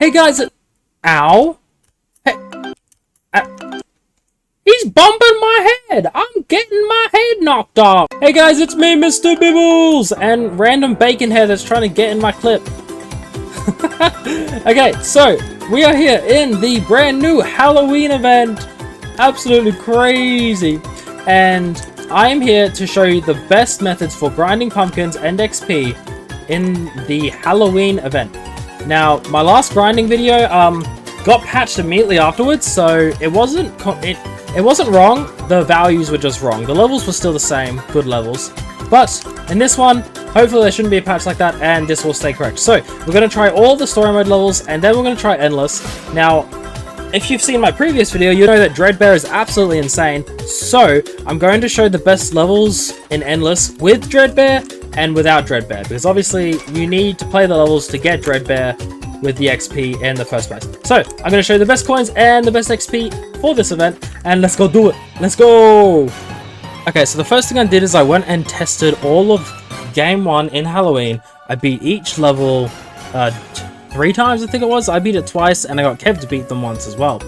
Hey guys, ow! Hey, he's bumping my head! I'm getting my head knocked off! Hey guys, it's me, Mr. Bibbles! And random bacon head that's trying to get in my clip. Okay, so, we are here in the brand new Halloween event. Absolutely crazy. And I am here to show you the best methods for grinding pumpkins and XP in the Halloween event. Now, my last grinding video got patched immediately afterwards, so it wasn't wrong. The values were just wrong. The levels were still the same, good levels. But in this one, hopefully there shouldn't be a patch like that, and this will stay correct. So we're going to try all the story mode levels, and then we're going to try endless. Now, if you've seen my previous video, you know that Dreadbear is absolutely insane. So I'm going to show the best levels in endless with Dreadbear and without Dreadbear, because obviously you need to play the levels to get Dreadbear with the XP in the first place. So I'm going to show you the best coins and the best XP for this event, and let's go do it. Let's go. Okay, so the first thing I did is I went and tested all of game 1 in Halloween. I beat each level 3 times, I think it was. I beat it twice, and I got Kev to beat them once as well.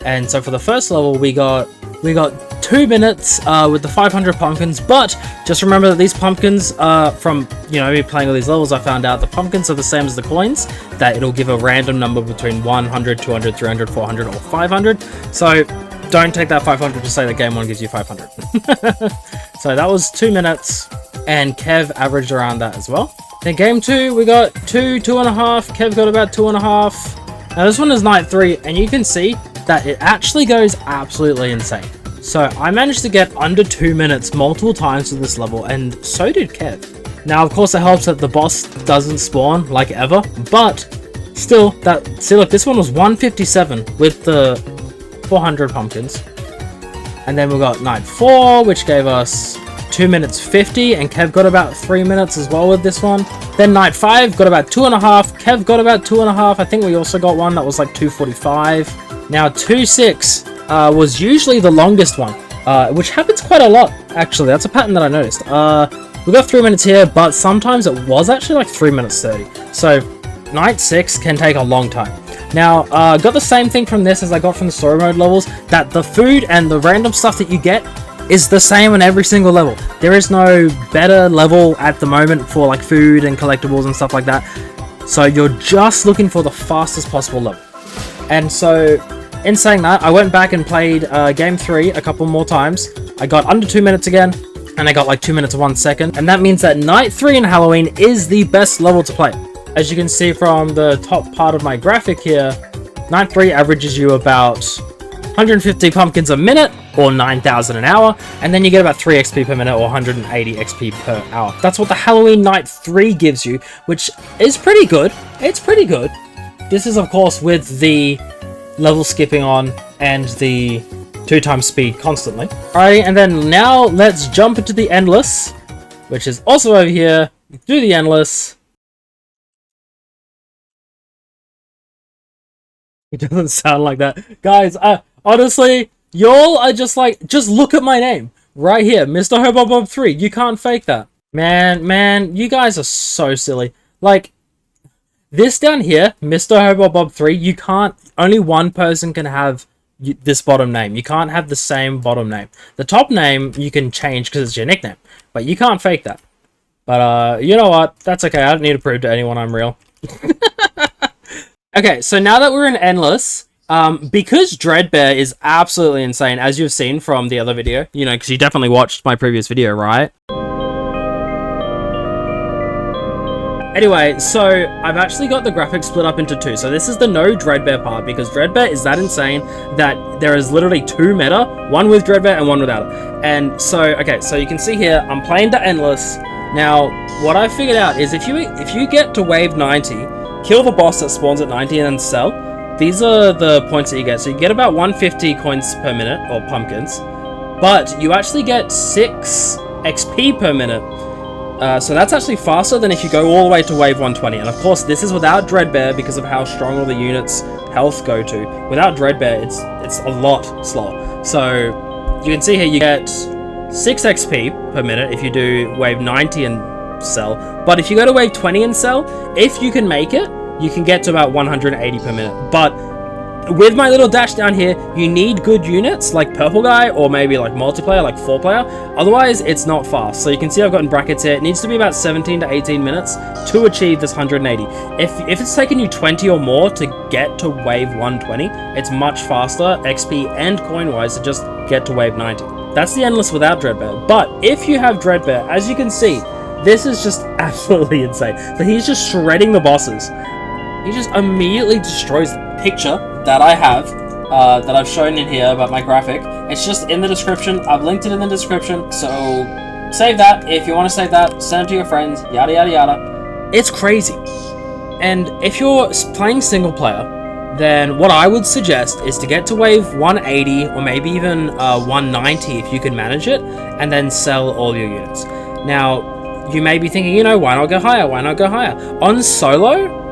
And so for the first level, we got 2 minutes with the 500 pumpkins, but just remember that these pumpkins, from, you know, me playing all these levels, I found out the pumpkins are the same as the coins, that it'll give a random number between 100, 200, 300, 400, or 500. So don't take that 500 to say that game 1 gives you 500. So that was 2 minutes, and Kev averaged around that as well. Then game 2, we got 2.5. Kev got about 2.5. Now this one is night 3, and you can see that it actually goes absolutely insane. So I managed to get under 2 minutes multiple times with this level, and so did Kev. Now, of course, it helps that the boss doesn't spawn like ever, but still, see, look, this one was 157 with the 400 pumpkins. And then we got night 4, which gave us 2 minutes 50, and Kev got about 3 minutes as well with this one. Then night 5 got about 2.5. Kev got about 2.5. I think we also got one that was like 2:45. Now 2.6 was usually the longest one, which happens quite a lot, actually. That's a pattern that I noticed. We got 3 minutes here, but sometimes it was actually like 3 minutes 30. So night 6 can take a long time. Now, got the same thing from this as I got from the story mode levels, that the food and the random stuff that you get is the same on every single level. There is no better level at the moment for like food and collectibles and stuff like that. So you're just looking for the fastest possible level. And so, in saying that, I went back and played game 3 a couple more times. I got under 2 minutes again, and I got like 2 minutes 1 second. And that means that night 3 in Halloween is the best level to play. As you can see from the top part of my graphic here, night 3 averages you about 150 pumpkins a minute, or 9,000 an hour, and then you get about 3 XP per minute, or 180 XP per hour. That's what the Halloween night 3 gives you, which is pretty good. It's pretty good. This is, of course, with the level skipping on and the 2x speed constantly. Alright, and then now let's jump into the endless, which is also over here. Do the endless. It doesn't sound like that. Guys, honestly, y'all are just like, just look at my name. Right here, Mr. Hobobob 3. You can't fake that. Man, you guys are so silly. Like, this down here, Mr. Hobobob 3, you can't, only one person can have this bottom name. You can't have the same bottom name. The top name you can change because it's your nickname, but you can't fake that. But, you know what? That's okay. I don't need to prove to anyone I'm real. Okay, so now that we're in endless, because Dreadbear is absolutely insane, as you've seen from the other video, you know, because you definitely watched my previous video, right? Anyway, so I've actually got the graphics split up into 2. So this is the no Dreadbear part, because Dreadbear is that insane that there is literally 2 meta, one with Dreadbear and one without it. And so, okay, so you can see here, I'm playing the endless. Now, what I figured out is if you get to wave 90, kill the boss that spawns at 90 and then sell, these are the points that you get. So you get about 150 coins per minute, or pumpkins, but you actually get 6 XP per minute. So that's actually faster than if you go all the way to wave 120. And of course, this is without Dreadbear because of how strong all the units' health go to. Without Dreadbear, it's a lot slower. So you can see here you get 6 XP per minute if you do wave 90 and sell. But if you go to wave 20 and sell, if you can make it, you can get to about 180 per minute. But with my little dash down here, you need good units like purple guy or maybe like multiplayer, like 4-player. Otherwise, it's not fast. So you can see I've got in brackets here. It needs to be about 17 to 18 minutes to achieve this 180. If it's taken you 20 or more to get to wave 120, it's much faster XP and coin-wise to just get to wave 90. That's the Endless without Dreadbear. But if you have Dreadbear, as you can see, this is just absolutely insane. So he's just shredding the bosses. He just immediately destroys the picture that I have, that I've shown in here about my graphic. It's just in the description. I've linked it in the description, so save that. If you want to save that, send it to your friends, yada yada yada. It's crazy. And if you're playing single player, then what I would suggest is to get to wave 180 or maybe even 190 if you can manage it, and then sell all your units. Now, you may be thinking, you know, why not go higher? Why not go higher? On solo,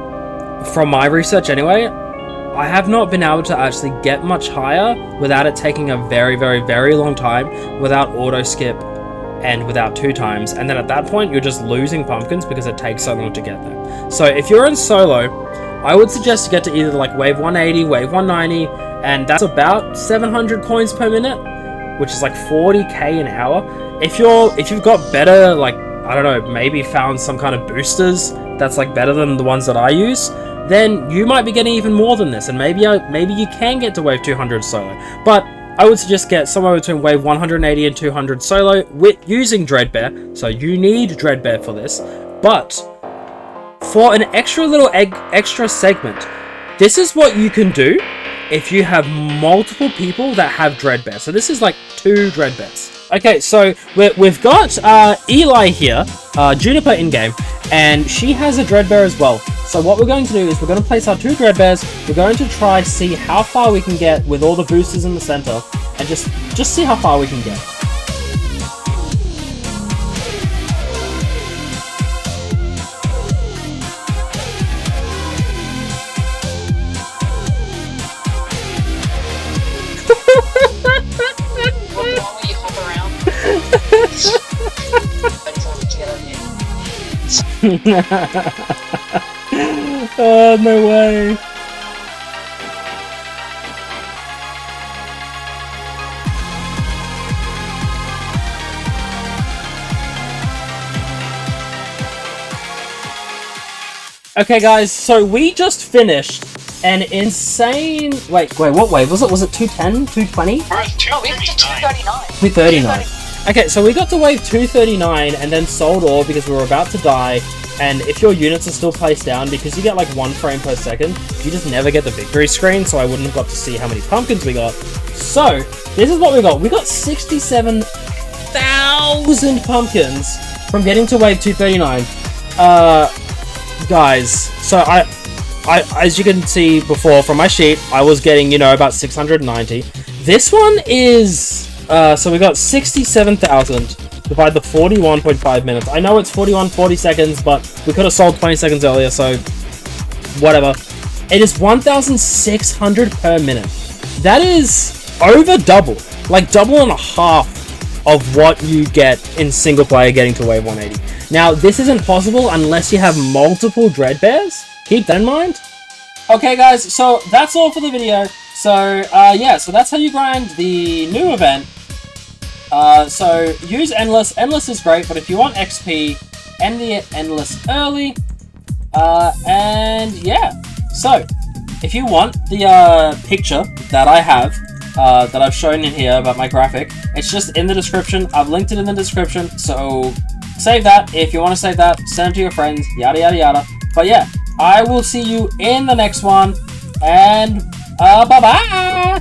from my research anyway, I have not been able to actually get much higher without it taking a very, very, very long time, without auto skip and without 2 times. And then at that point, you're just losing pumpkins because it takes so long to get there. So if you're in solo, I would suggest to get to either like wave 180, wave 190, and that's about 700 coins per minute, which is like 40k an hour. If you've got better, like, I don't know, maybe found some kind of boosters that's like better than the ones that I use, then you might be getting even more than this, and maybe you can get to wave 200 solo. But I would suggest get somewhere between wave 180 and 200 solo with using Dreadbear. So you need Dreadbear for this. But for an extra segment, this is what you can do if you have multiple people that have Dreadbear. So this is like 2 Dreadbears. Okay, so we've got Eli here, Juniper in-game, and she has a Dreadbear as well. So what we're going to do is we're going to place our 2 Dreadbears. We're going to try see how far we can get with all the boosters in the center, and just see how far we can get. Oh, no way. Okay, guys, so we just finished an insane... Wait, what wave was it? Was it 210? 220? No, we went to 239. 239. Okay, so we got to wave 239 and then sold all because we were about to die. And if your units are still placed down, because you get like 1 frame per second, you just never get the victory screen, so I wouldn't have got to see how many pumpkins we got. So, this is what we got. We got 67,000 pumpkins from getting to wave 239. Guys, so I as you can see before from my sheet, I was getting, you know, about 690. This one is, so we got 67,000. Divide the 41.5 minutes. I know it's 40 seconds, but we could have sold 20 seconds earlier, so whatever. It is 1,600 per minute. That is over double. Like double and a half of what you get in single player getting to wave 180. Now, this isn't possible unless you have multiple Dreadbears. Keep that in mind. Okay, guys, so that's all for the video. So, yeah, so that's how you grind the new event. So use Endless. Endless is great, but if you want XP, end the Endless early. And yeah, so if you want the picture that I have, that I've shown in here about my graphic, it's just in the description. I've linked it in the description, so save that. If you want to save that, send it to your friends, yada yada yada. But yeah, I will see you in the next one, and bye bye.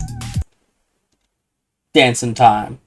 Dancing time.